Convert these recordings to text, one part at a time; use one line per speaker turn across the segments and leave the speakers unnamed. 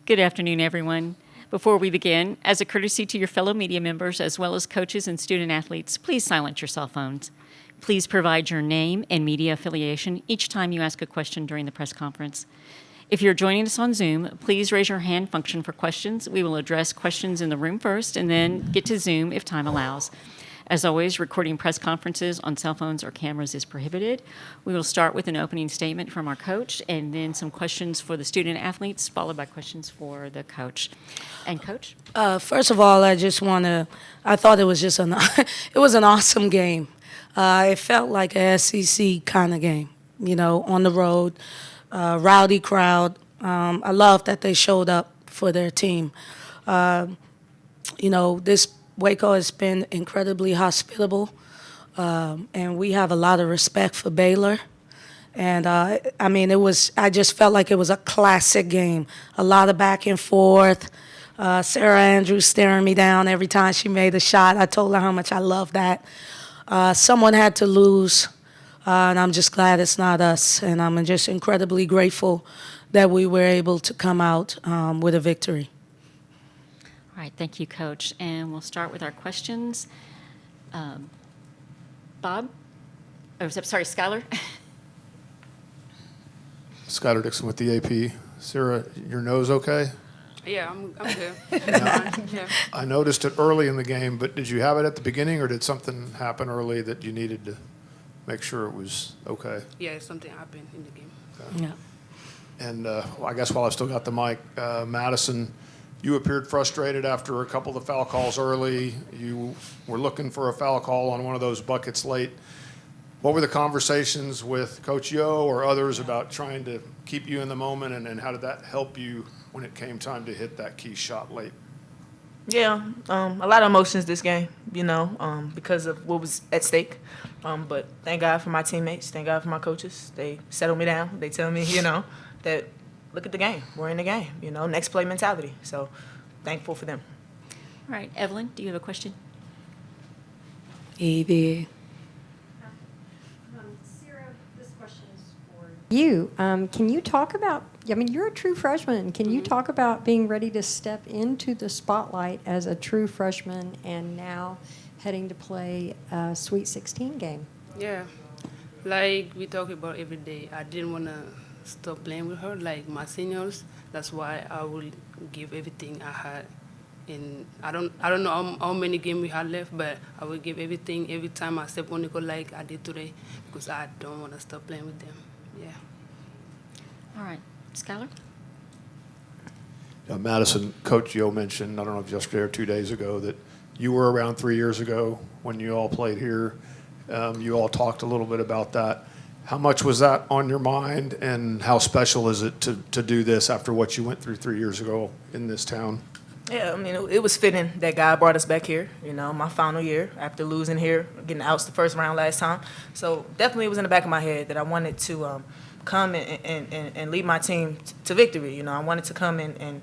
Good afternoon, everyone. Before we begin, as a courtesy to your fellow media members as well as coaches and student athletes, please silence your cell phones. Please provide your name and media affiliation each time you ask a question during the press conference. If you're joining us on Zoom, please raise your hand function for questions. We will address questions in the room first and then get to Zoom if time allows. As always, recording press conferences on cell phones or cameras is prohibited. We will start with an opening statement from our coach and then some questions for the student athletes, followed by questions for the coach. And Coach?
First of all, I thought it was just it was an awesome game. It felt like a SEC kind of game, on the road, rowdy crowd. I love that they showed up for their team. This Waco has been incredibly hospitable, and we have a lot of respect for Baylor. And, I just felt like it was a classic game, a lot of back and forth. Sarah Andrews staring me down every time she made a shot. I told her how much I love that. Someone had to lose, and I'm just glad it's not us. And I'm just incredibly grateful that we were able to come out with a victory.
All right, thank you, Coach. And we'll start with our questions. Bob? Oh, sorry, Skylar?
Skylar Dixon with the AP. Sarah, your nose okay?
Yeah, I'm good. Yeah.
I noticed it early in the game, but did you have it at the beginning, or did something happen early that you needed to make sure it was okay?
Yeah, something happened in the game.
Okay.
Yeah.
And I guess while I still got the mic, Madison, you appeared frustrated after a couple of the foul calls early. You were looking for a foul call on one of those buckets late. What were the conversations with Coach Yo or others about trying to keep you in the moment, and how did that help you when it came time to hit that key shot late?
Yeah, a lot of emotions this game, because of what was at stake. But thank God for my teammates. Thank God for my coaches. They settle me down. They tell me, that look at the game. We're in the game, next play mentality. So thankful for them.
All right, Evelyn, do you have a question?
Evie.
Sarah, this question is for you. Can you talk about, you're a true freshman. Can you talk about being ready to step into the spotlight as a true freshman and now heading to play a Sweet 16 game?
Yeah, like we talk about every day. I didn't want to stop playing with her, like my seniors. That's why I will give everything I had. And I don't know how many games we had left, but I will give everything every time I step on the court like I did today, because I don't want to stop playing with them. Yeah.
All right, Skylar?
Madison, Coach Yo mentioned, I don't know if yesterday or 2 days ago, that you were around 3 years ago when you all played here. You all talked a little bit about that. How much was that on your mind, and how special is it to do this after what you went through 3 years ago in this town?
Yeah, it was fitting that God brought us back here, my final year after losing here, getting outs the first round last time. So definitely it was in the back of my head that I wanted to come and lead my team to victory. I wanted to come and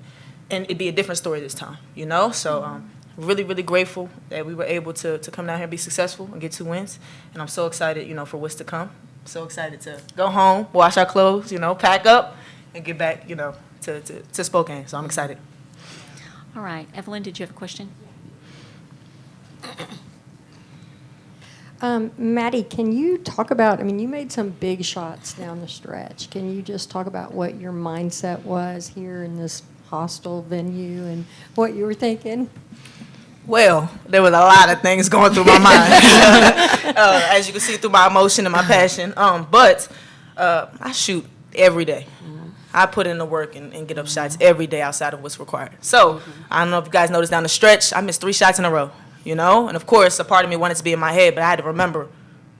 it'd be a different story this time, So really, really grateful that we were able to come down here and be successful and get 2 wins. And I'm so excited, for what's to come. So excited to go home, wash our clothes, pack up, and get back, to Spokane. So I'm excited.
All right, Evelyn, did you have a question?
Maddie, can you talk about, you made some big shots down the stretch. Can you just talk about what your mindset was here in this hostile venue and what you were thinking?
Well, there was a lot of things going through my mind, as you can see through my emotion and my passion. But I shoot every day. I put in the work and get up shots every day outside of what's required. So I don't know if you guys noticed down the stretch, I missed 3 shots in a row, And of course, a part of me wanted to be in my head, but I had to remember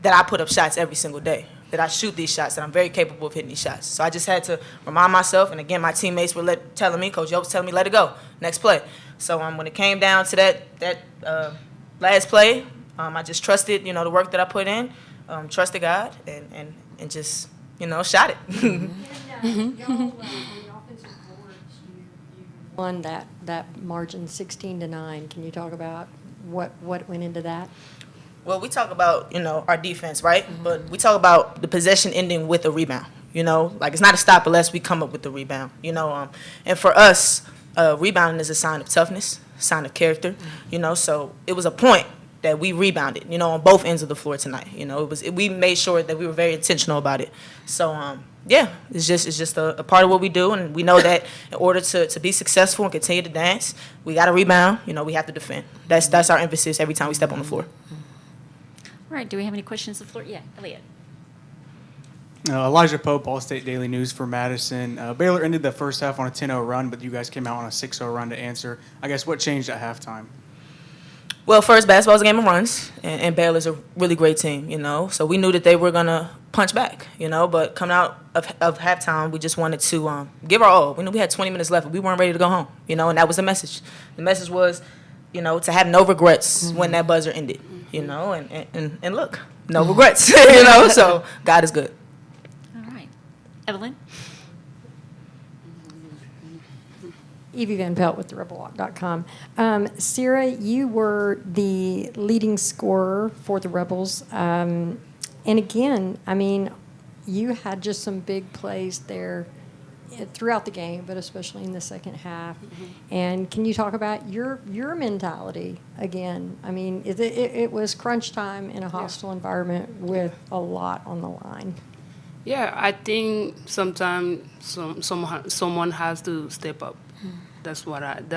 that I put up shots every single day, that I shoot these shots, that I'm very capable of hitting these shots. So I just had to remind myself, and again, my teammates were telling me, Coach Yo was telling me, let it go, next play. So when it came down to that last play, I just trusted, the work that I put in, trusted God, and just, shot it.
On the offensive boards, you won that margin 16-9. Can you talk about what went into that?
Well, we talk about, our defense, right? Mm-hmm. But we talk about the possession ending with a rebound. Like it's not a stop unless we come up with the rebound. And for us, rebounding is a sign of toughness, sign of character, so it was a point that we rebounded, on both ends of the floor tonight. We made sure that we were very intentional about it. So, it's just a part of what we do, and we know that in order to be successful and continue to dance, we got to rebound, we have to defend. That's our emphasis every time we step on the floor.
All right, do we have any questions on the floor? Yeah, Elliot.
Elijah Pope, All-State Daily News for Madison. Baylor ended the first half on a 10-0 run, but you guys came out on a 6-0 run to answer. I guess what changed at halftime?
Well, first, basketball's a game of runs, and Baylor's a really great team, so we knew that they were going to punch back, but coming out of halftime, we just wanted to give our all. We knew we had 20 minutes left, but we weren't ready to go home, and that was the message. The message was, to have no regrets when that buzzer ended, and look, no regrets, so God is good.
All right. Evelyn?
Evie Van Pelt with therebelwalk.com. Sarah, you were the leading scorer for the Rebels. And again, you had just some big plays there throughout the game, but especially in the second half. Mm-hmm. And can you talk about your mentality again? It was crunch time in a hostile environment with a lot on the line.
Yeah, I think sometimes someone has to step up. That's what happened.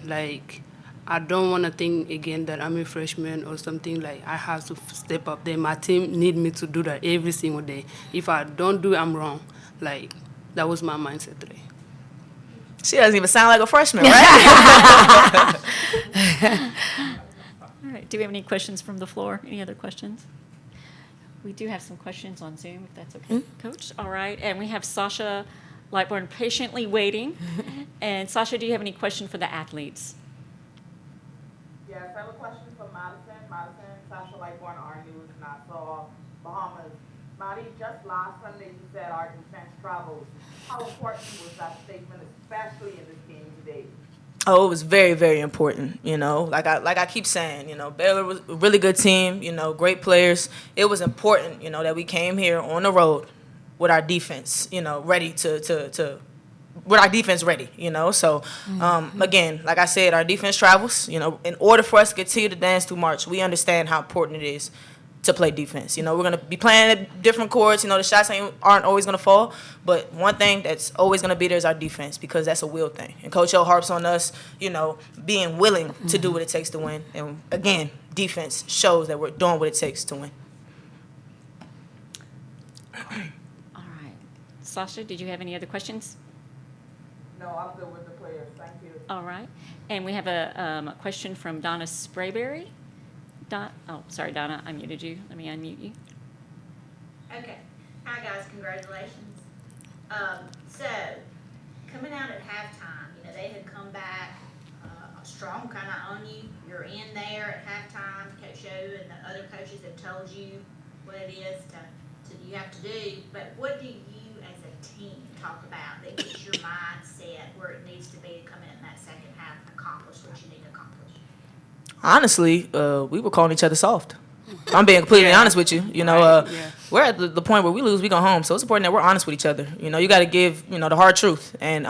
Like, I don't want to think again that I'm a freshman or something. Like, I have to step up there. My team need me to do that every single day. If I don't do it, I'm wrong. Like, that was my mindset today.
She doesn't even sound like a freshman, right?
All right, do we have any questions from the floor? Any other questions? We do have some questions on Zoom, if that's okay, Coach. All right, and we have Sasha Lightborn patiently waiting. And Sasha, do you have any question for the athletes?
Yes, I have a question for Madison, Sasha Lightborn, our news, Nassau, Bahamas. Maddie, just last Sunday you said our defense travels. How important was that statement, especially in this game today?
Oh, it was very, very important, Like I keep saying, Baylor was a really good team, great players. It was important, that we came here on the road with our defense, ready with our defense ready, So, again, like I said, our defense travels, In order for us to continue to dance through March, we understand how important it is to play defense. We're going to be playing at different courts. The shots aren't always going to fall. But one thing that's always going to be there is our defense, because that's a will thing. And Coach O harps on us, being willing to do what it takes to win. And, again, defense shows that we're doing what it takes to win.
All right. Sasha, did you have any other questions?
No, I'm good with the players. Thank you.
All right. And we have a question from Donna Sprayberry. Sorry, Donna, I muted you. Let me unmute you.
Okay. Hi, guys. Congratulations. So, coming out at halftime, they had come back strong kind of on you. You're in there at halftime. Coach O and the other coaches have told you what it is you have to do. But what do you as a team talk about that gets your mindset where it needs to be to come in that second half and accomplish what you need to accomplish?
Honestly, we were calling each other soft. I'm being completely honest with you. We're at the point where we lose, we go home. So it's important that we're honest with each other. You got to give, the hard truth. And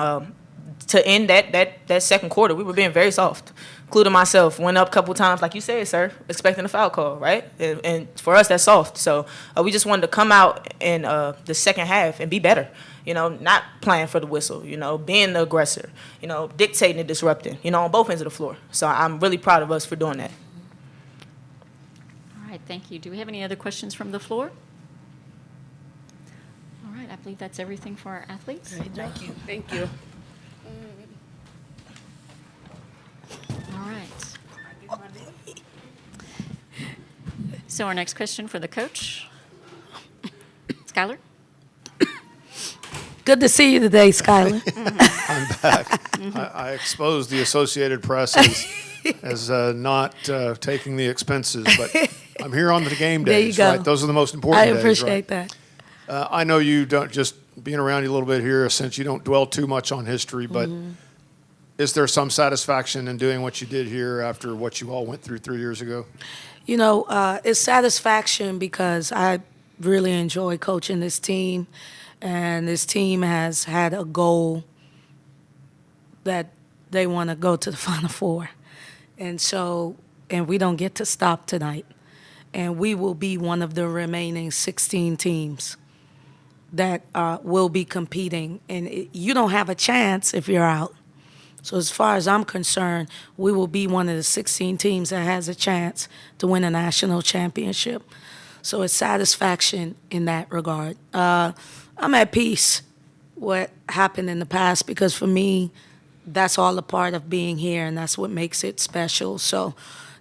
to end that second quarter, we were being very soft, including myself. Went up a couple times, like you said, sir, expecting a foul call, right? And for us, that's soft. So we just wanted to come out in the second half and be better. Not playing for the whistle, being the aggressor, dictating and disrupting, on both ends of the floor. So I'm really proud of us for doing that.
All right, thank you. Do we have any other questions from the floor? All right, I believe that's everything for our athletes.
Great, thank you. Thank you.
All right. So our next question for the coach. Skylar?
Good to see you today, Skylar.
I'm back. I exposed the Associated Press as not taking the expenses, but I'm here on the game
There you
days,
go.
right? Those are the most important
I
days,
appreciate
right?
that.
I know you don't, just being around you a little bit here, since you don't dwell too much on history, but is there some satisfaction in doing what you did here after what you all went through 3 years ago?
It's satisfaction because I really enjoy coaching this team, and this team has had a goal that they want to go to the Final Four. And so, and we don't get to stop tonight. And we will be one of the remaining 16 teams that will be competing. And you don't have a chance if you're out. So as far as I'm concerned, we will be one of the 16 teams that has a chance to win a national championship. So it's satisfaction in that regard. I'm at peace what happened in the past, because for me, that's all a part of being here, and that's what makes it special. So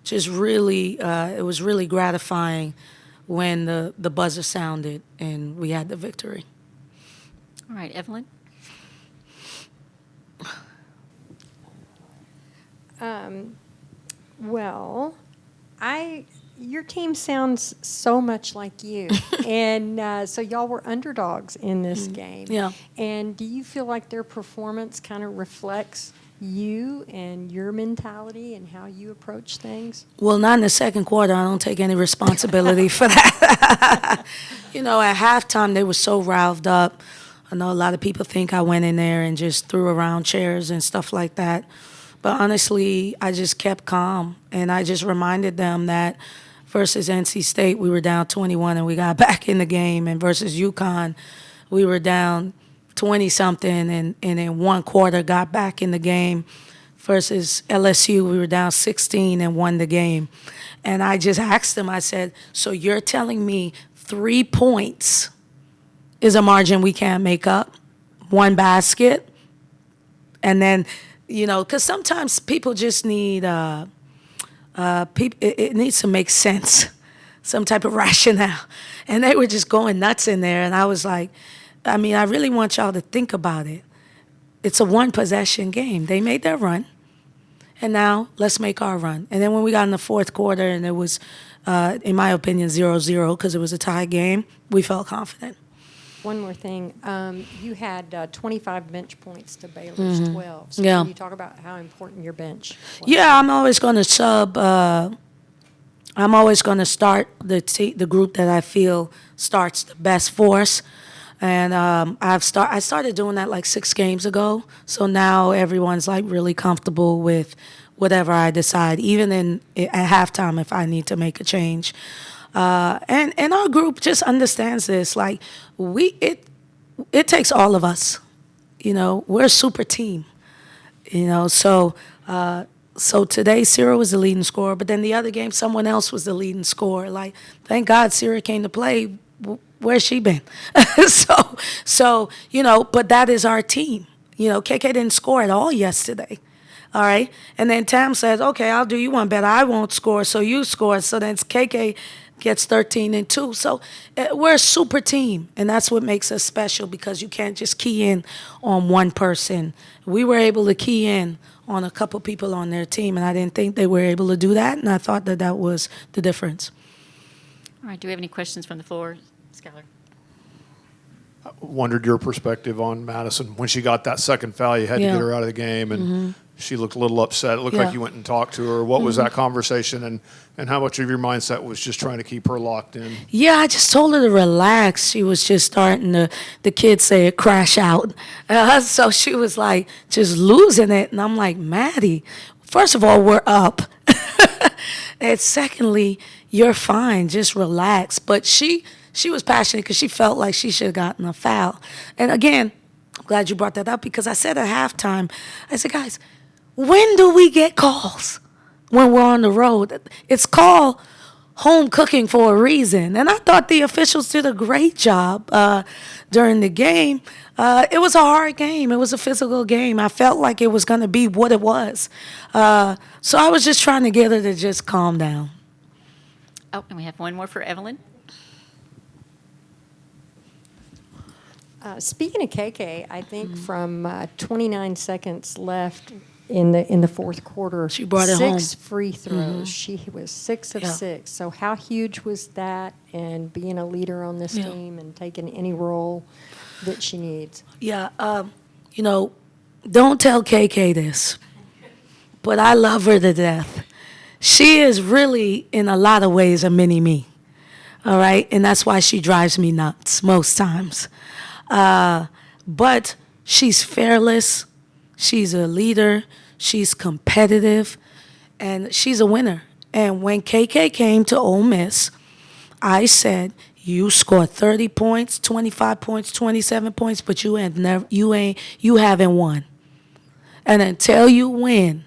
just really, it was really gratifying when the buzzer sounded and we had the victory.
All right, Evelyn?
Well, your team sounds so much like you, and so y'all were underdogs in this game.
Yeah.
And do you feel like their performance kind of reflects you and your mentality and how you approach things?
Well, not in the second quarter. I don't take any responsibility for that. You know, at halftime, they were so riled up. I know a lot of people think I went in there and just threw around chairs and stuff like that. But honestly, I just kept calm, and I just reminded them that versus NC State, we were down 21 and we got back in the game, and versus UConn, we were down 20-something and in one quarter got back in the game. Versus LSU, we were down 16 and won the game. And I just asked them, I said, so you're telling me 3 points is a margin we can't make up? One basket? And then, you know, because sometimes people just need, it needs to make sense, some type of rationale. And they were just going nuts in there. And I was like, I mean, I really want y'all to think about it. It's a one-possession game. They made their run. And now let's make our run. And then when we got in the fourth quarter and it was, in my opinion, 0-0 because it was a tie game, we felt confident.
One more thing. You had 25 bench points to Baylor's 12. So
Yeah.
can you talk about how important your bench was?
Yeah, I'm always going to sub. I'm always going to start the group that I feel starts the best for us. And I started doing that like 6 games ago. So now everyone's like really comfortable with whatever I decide, even at halftime if I need to make a change. And our group just understands this. Like it takes all of us. You know, we're a super team. You know, so today Sierra was the leading scorer, but then the other game someone else was the leading scorer. Like, thank God Sierra came to play. Where's she been? so you know, but that is our team. You know, KK didn't score at all yesterday. All right, and then Tam says, "Okay, I'll do you one better. I won't score, so you score." So then KK gets 13 and 2. So we're a super team, and that's what makes us special, because you can't just key in on one person. We were able to key in on a couple people on their team, and I didn't think they were able to do that, and I thought that was the difference.
All right, do we have any questions from the floor? Skylar?
Wondered your perspective on Madison. When she got that second foul, you had to
Yeah.
get her out of the game, and she looked a little upset. It looked
Yeah.
like you went and talked to her. What was that conversation, and how much of your mindset was just trying to keep her locked in?
Yeah, I just told her to relax. She was just starting to, the kids say it, crash out. So she was like just losing it. And I'm like, Maddie, first of all, we're up. And secondly, you're fine. Just relax. But she was passionate because she felt like she should have gotten a foul. And again, I'm glad you brought that up, because I said at halftime, I said, guys, when do we get calls when we're on the road? It's called home cooking for a reason. And I thought the officials did a great job during the game. It was a hard game. It was a physical game. I felt like it was going to be what it was. So I was just trying to get her to just calm down.
Oh, and we have one more for Evelyn.
Speaking of KK, I think from 29 seconds left in the fourth quarter,
She brought it
six
home.
free throws. She was 6 of
Yeah.
6. So how huge was that? And being a leader on this
Yeah.
team and taking any role that she needs.
Yeah, you know, don't tell KK this, but I love her to death. She is really, in a lot of ways, a mini-me, all right? And that's why she drives me nuts most times. But she's fearless. She's a leader. She's competitive, and she's a winner. And when KK came to Ole Miss, I said, you scored 30 points, 25 points, 27 points, but you haven't won. And until you win,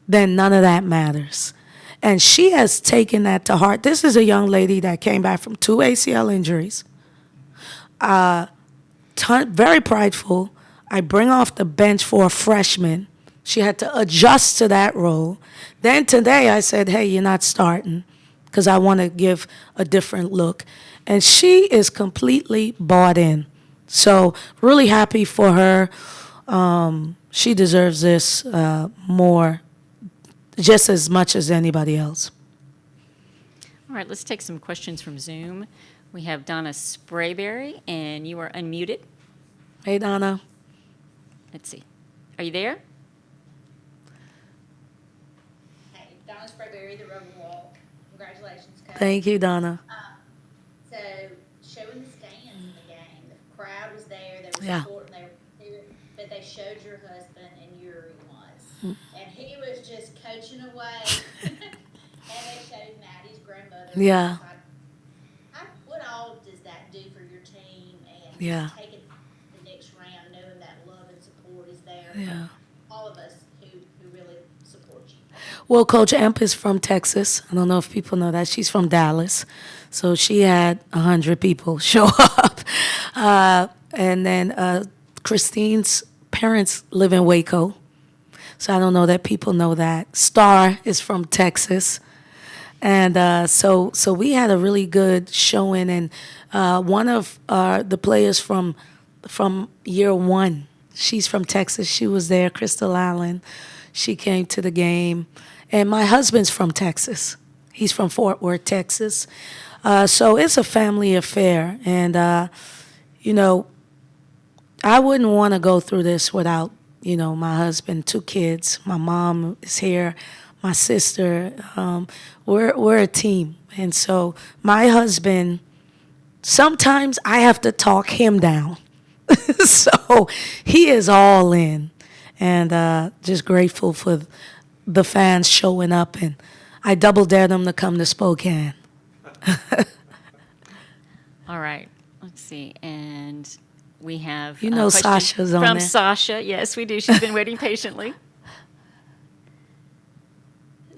then none of that matters. And she has taken that to heart. This is a young lady that came back from 2 ACL injuries. Very prideful. I bring off the bench for a freshman. She had to adjust to that role. Then today I said, hey, you're not starting because I want to give a different look. And she is completely bought in. So really happy for her. She deserves this more, just as much as anybody else.
All right, let's take some questions from Zoom. We have Donna Sprayberry, and you are unmuted.
Hey, Donna.
Let's see. Are you there?
Hey, Donna Sprayberry, the Rebel Walk. Congratulations, Coach.
Thank you, Donna.
So, showing the stands in the game, the crowd was there, they were
Yeah.
supporting, they were here, but they showed your husband, and Yuri was. And he was just coaching away. And they showed Maddie's grandmother.
Yeah.
What all does that do for your team and
Yeah.
taking the next round, knowing that love and support is there
Yeah.
from all of us who really support you?
Well, Coach Emp is from Texas. I don't know if people know that. She's from Dallas. So she had 100 people show up. And then Christine's parents live in Waco. So I don't know that people know that. Star is from Texas. And so we had a really good showing. And one of the players from year one, she's from Texas. She was there, Crystal Allen. She came to the game. And my husband's from Texas. He's from Fort Worth, Texas. So it's a family affair. And, you know, I wouldn't want to go through this without, you know, my husband, 2 kids. My mom is here, my sister. We're a team. And so my husband, sometimes I have to talk him down. So he is all in. And just grateful for the fans showing up. And I double dare them to come to Spokane.
All right. Let's see. And we have
You know
a question
Sasha's on
from
there.
Sasha. Yes, we do. She's been waiting patiently.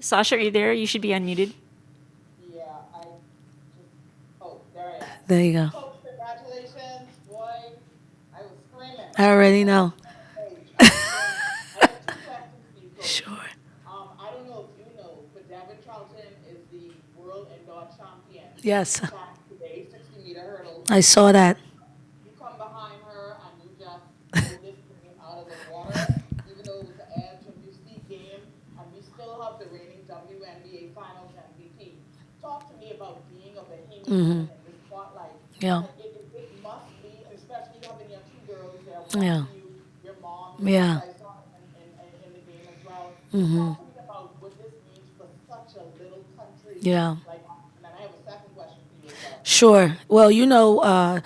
Sasha, are you there? You should be unmuted.
Yeah, there I am.
There you go.
Coach, congratulations, boy. I was screaming.
I already know.
I have 2 questions for you, Coach.
Sure.
I don't know if you know, but David Charlton is the world indoor champion.
Yes.
Back today, 60-meter hurdle.
I saw that.
You come behind her and you just pull this thing out of the water, even though it was an edge of your seat game, and we still have the reigning WNBA Finals MVP. Talk to me about being a Bahamian in the spotlight.
Yeah.
It must be, especially having your 2 girls there watching
Yeah.
you, your mom,
Yeah.
I saw in the game as well. Talk to me about what this means for such a little country.
Yeah.
Like, and then I have a second question for you as well.
Sure. Well, you know,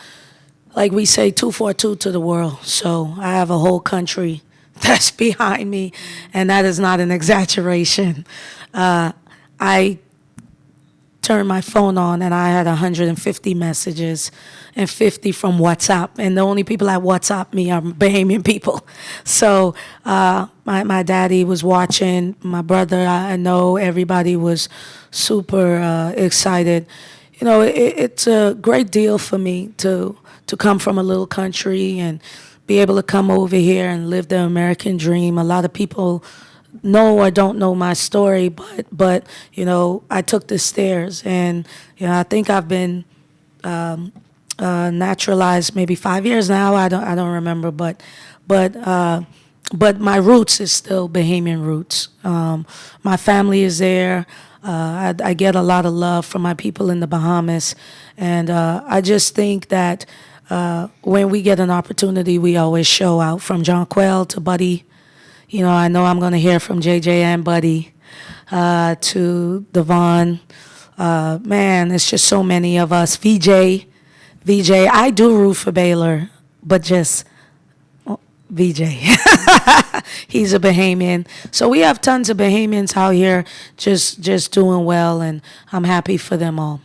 like we say, 242 to the world. So I have a whole country that's behind me, and that is not an exaggeration. I turned my phone on, and I had 150 messages and 50 from WhatsApp. And the only people that WhatsApp me are Bahamian people. So my daddy was watching. My brother, I know everybody was super excited. You know, it's a great deal for me to come from a little country and be able to come over here and live the American dream. A lot of people know or don't know my story, but you know, I took the stairs, and you know, I think I've been naturalized maybe 5 years now. I don't remember, but my roots is still Bahamian roots. My family is there. I get a lot of love from my people in the Bahamas, and I just think that when we get an opportunity, we always show out. From Jonquel to Buddy, you know I'm going to hear from JJ and Buddy, to Devon. Man, it's just so many of us. VJ, I do root for Baylor, but just VJ. he's a Bahamian. So we have tons of Bahamians out here just doing well, and I'm happy for them all.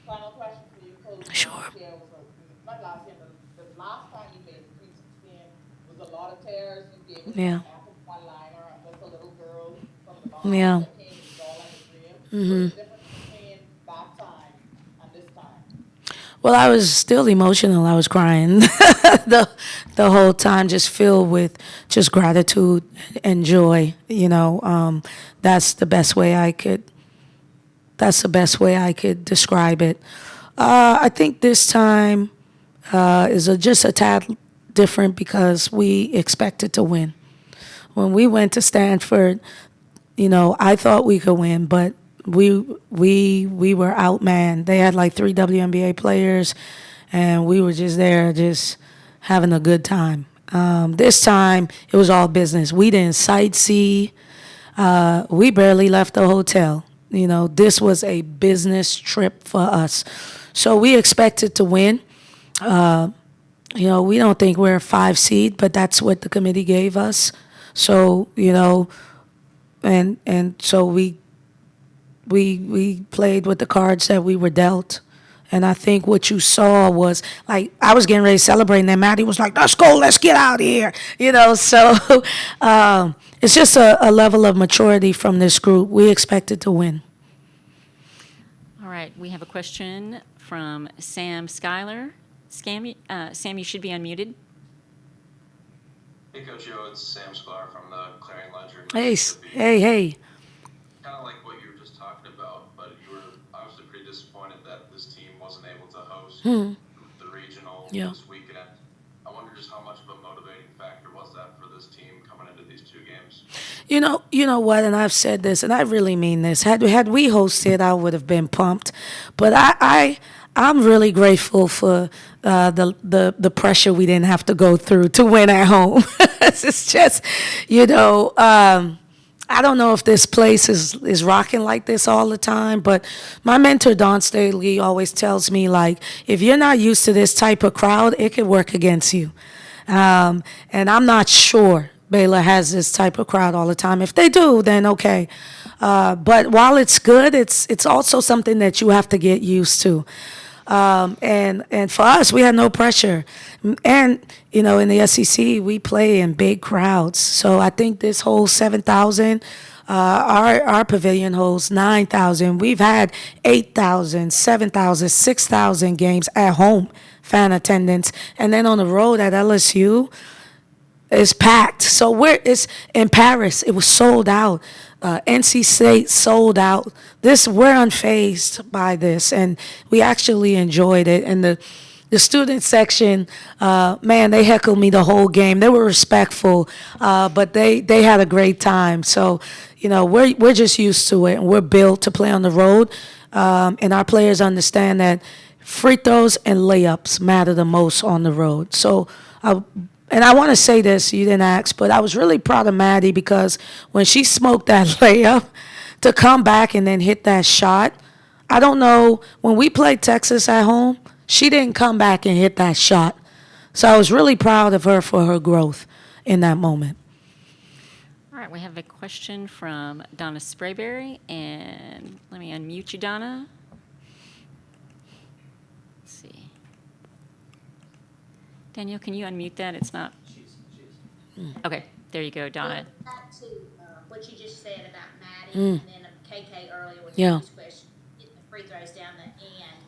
Final question for you, Coach.
Sure.
Not last year, but the last time you made the preseason was a lot of tears. You gave us
Yeah.
one-liner and just a little girl from the Bahamas
Yeah.
that came with all like a dream. What's the difference between that time and this time?
Well, I was still emotional. I was crying the whole time, just filled with just gratitude and joy. That's the best way I could. That's the best way I could describe it. I think this time is just a tad different because we expected to win. When we went to Stanford, I thought we could win, but we were outmanned. They had like 3 WNBA players, and we were just there, just having a good time. This time, it was all business. We didn't sightsee. We barely left the hotel. This was a business trip for us. So we expected to win. We don't think we're a 5 seed, but that's what the committee gave us. So, and so we played with the cards that we were dealt. And I think what you saw was, like, I was getting ready to celebrate, and then Maddie was like, let's go, let's get out of here. So it's just a level of maturity from this group. We expected to win.
All right, we have a question from Sam Schuyler. Sam, you should be unmuted.
Hey, Coach O, it's Sam Schuyler from the Clarion Ledger.
Hey.
Kind of like what you were just talking about, but you were obviously pretty disappointed that this team wasn't able to host the regional this weekend. I wonder just how much of a motivating factor was that for this team coming into these 2 games?
You know what, and I've said this, and I really mean this. Had we hosted, I would have been pumped. But I'm really grateful for the pressure we didn't have to go through to win at home. It's just, I don't know if this place is rocking like this all the time, but my mentor, Don Staley, always tells me, like, if you're not used to this type of crowd, it could work against you. And I'm not sure Baylor has this type of crowd all the time. If they do, then okay. But while it's good, it's also something that you have to get used to. And for us, we had no pressure. And, in the SEC, we play in big crowds. So I think this whole 7,000, our pavilion holds 9,000. We've had 8,000, 7,000, 6,000 games at home, fan attendance. And then on the road at LSU, it's packed. So it's in Paris, it was sold out. NC State sold out. We're unfazed by this, and we actually enjoyed it. And the student section, man, they heckled me the whole game. They were respectful, but they had a great time. So, we're just used to it, and we're built to play on the road. And our players understand that free throws and layups matter the most on the road. So, and I want to say this, you didn't ask, but I was really proud of Maddie because when she smoked that layup, to come back and then hit that shot, I don't know, when we played Texas at home, she didn't come back and hit that shot. So I was really proud of her for her growth in that moment.
All right, we have a question from Donna Sprayberry, and let me unmute you, Donna. Let's see. Danielle, can you unmute that? It's not. Okay, there you go, Donna.
Back to what you just said about Maddie and then KK earlier with
Yeah.
his question, getting the free throws down the end.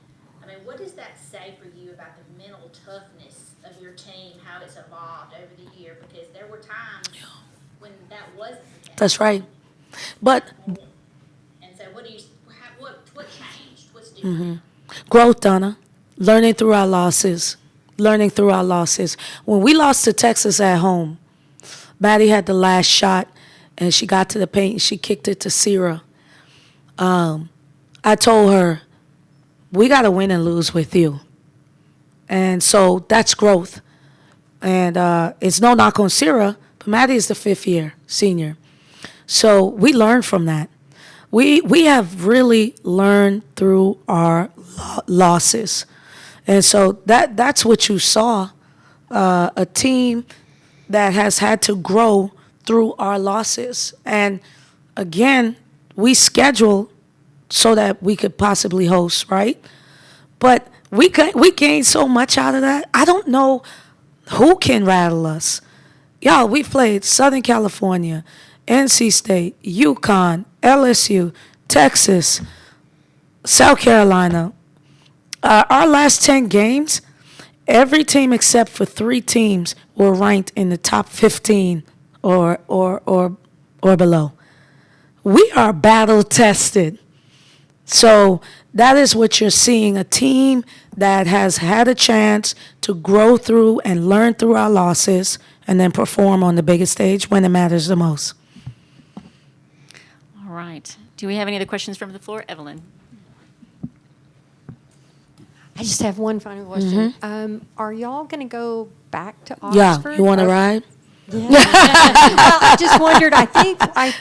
I mean, what does that say for you about the mental toughness of your team, how it's evolved over the year? Because there were times when that wasn't the case.
That's right. But
And so what changed? What's different?
growth, Donna, learning through our losses. When we lost to Texas at home, Maddie had the last shot, and she got to the paint, and she kicked it to Sierra. I told her, we got to win and lose with you. And so that's growth. And it's no knock on Sierra, but Maddie is the 5th-year senior. So we learned from that. We have really learned through our losses. And so that's what you saw, a team that has had to grow through our losses. And again, we scheduled so that we could possibly host, right? But we gained so much out of that. I don't know who can rattle us. Y'all, we played Southern California, NC State, UConn, LSU, Texas, South Carolina. Our last 10 games, every team except for 3 teams were ranked in the top 15 or below. We are battle tested. So that is what you're seeing, a team that has had a chance to grow through and learn through our losses and then perform on the biggest stage when it matters the most.
All right. Do we have any other questions from the floor? Evelyn.
I just have one final question. Are y'all going to go back to
Yeah,
Oxford?
you want to ride?
Yeah. Well, I just wondered. I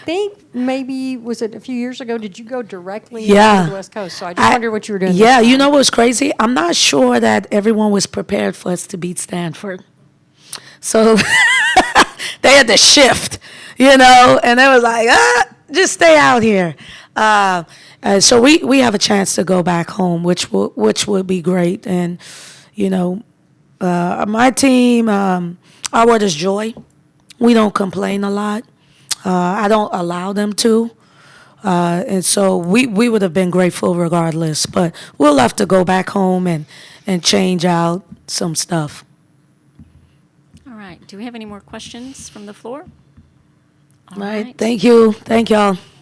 think maybe was it a few years ago? Did you go directly
Yeah.
to the West Coast? So I just wondered what you were doing.
Yeah,
this
you
time.
know what's crazy? I'm not sure that everyone was prepared for us to beat Stanford. So they had to shift, and they was like, just stay out here. So we have a chance to go back home, which would be great. And, my team, our word is joy. We don't complain a lot. I don't allow them to. And so we would have been grateful regardless. But we'll have to go back home and change out some stuff.
All right. Do we have any more questions from the floor?
All right. Thank you. Thank y'all.